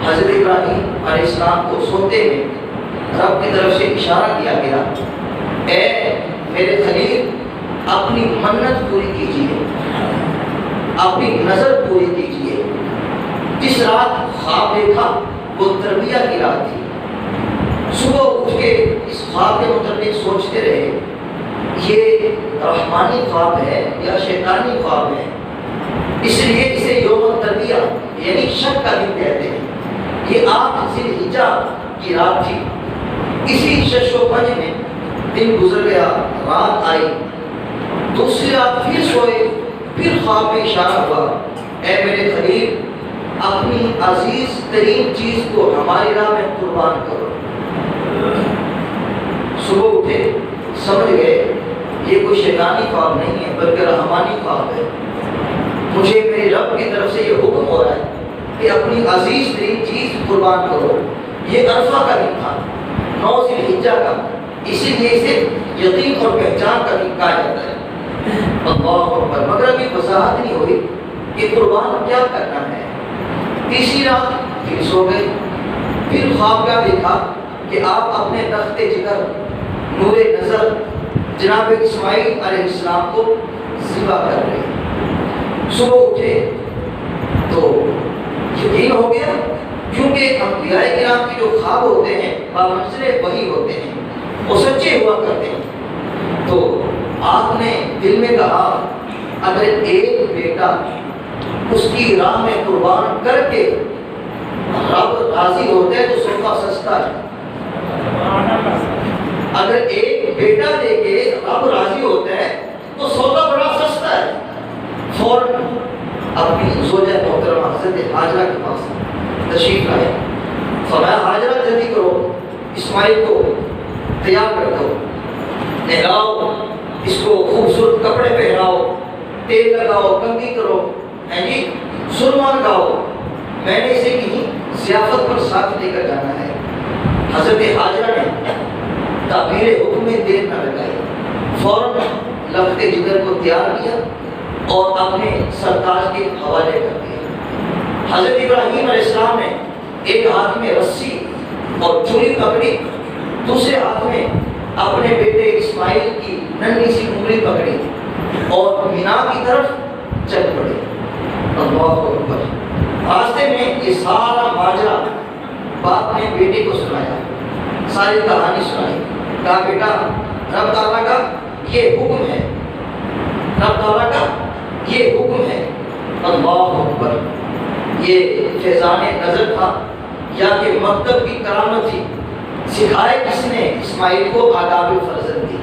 حضرت ابراہیم علیہ السلام کو سوتے میں رب کی طرف سے اشارہ کیا گیا، اے میرے خلیل اپنی منت پوری کیجیے، اپنی نظر پوری کیجیے۔ جس رات خواب دیکھا وہ تربیہ کی رات تھی۔ صبح اٹھ کے اس خواب کے متعلق سوچتے رہے، یہ رحمانی خواب ہے یا شیطانی خواب ہے، اس لیے اسے یوم تربیہ یعنی شک کا دن کہتے ہیں۔ یہ 8 ذی الحجہ کی رات تھی۔ اسی شش و پنج میں دن گزر گیا، رات آئی، دوسری رات پھر سوئے، پھر خواب میں اشارہ ہوا، اے میرے خلیل اپنی عزیز ترین چیز کو ہماری راہ میں قربان کرو۔ صبح اٹھے، سمجھ گئے یہ کوئی شیطانی خواب نہیں ہے بلکہ رحمانی خواب ہے، مجھے میرے رب کی طرف سے یہ حکم ہو رہا ہے کہ اپنی عزیز ترین چیز قربان کرو۔ یہ عرفہ کا دن تھا، 9 ذی الحجہ کا، اسی لیے اسے یقین اور پہچان کا دن کہا جاتا ہے۔ اللہ اکبر۔ مگر ابھی وضاحت نہیں ہوئی کہ قربان کیا کرنا ہے۔ تیسری رات پھر سو گئے، پھر خواب کا دیکھا کہ آپ اپنے تخت جگر نور نظر جناب اسماعیل علیہ السلام کو ذبح کر رہے ہیں۔ صبح اٹھے تو یقین ہو گیا، کیونکہ انبیاء کرام کے جو خواب ہوتے ہیں بامنزل وحی ہوتے ہیں، وہ سچے ہوا کرتے ہیں۔ تو آپ نے دل میں کہا اگر ایک بیٹا اس کی راہ میں قربان کر کے رب راضی ہوتا ہے تو سودا سستا ہے، اگر ایک بیٹا دے کے رب راضی ہوتا ہے تو سودا بڑا سستا ہے۔ فوراً اپنی زوجہ محترمہ حضرت ہاجرہ کے پاس تشریف لائے، فرمایا ہاجرہ جلدی کرو، اسماعیل کو تیار کر دو، نہلاؤ، اس کو خوبصورت کپڑے پہناؤ، تیل لگاؤ، کنگھی کرو، جی سرما لگاؤ، میں نے اسے کہیں ضیافت پر ساتھ لے کر جانا ہے۔ حضرت ہاجرہ نے تعبیر حکم میں دیر نہ لگائی، فوراً لفظ جگر کو تیار کیا اور اپنے سرتاج کے حوالے کر دیا۔ حضرت ابراہیم علیہ السلام نے ایک ہاتھ میں رسی اور چھری پکڑی، دوسرے ہاتھ میں اپنے بیٹے اسماعیل کی ننھی سی انگلی پکڑی اور مینا کی طرف چل پڑے۔ اللہ اکبر۔ راستے میں یہ سارا ماجرا باپ نے بیٹے کو سنایا، ساری کہانی سنائی، کہا بیٹا رب تعالیٰ کا یہ حکم ہے، رب تعالیٰ کا یہ حکم ہے۔ اللہ اکبر۔ یہ فیضان نظر تھا یا کہ مکتب کی کرامت تھی؟ سکھائے کس نے اسماعیل کو آداب فرزند دی؟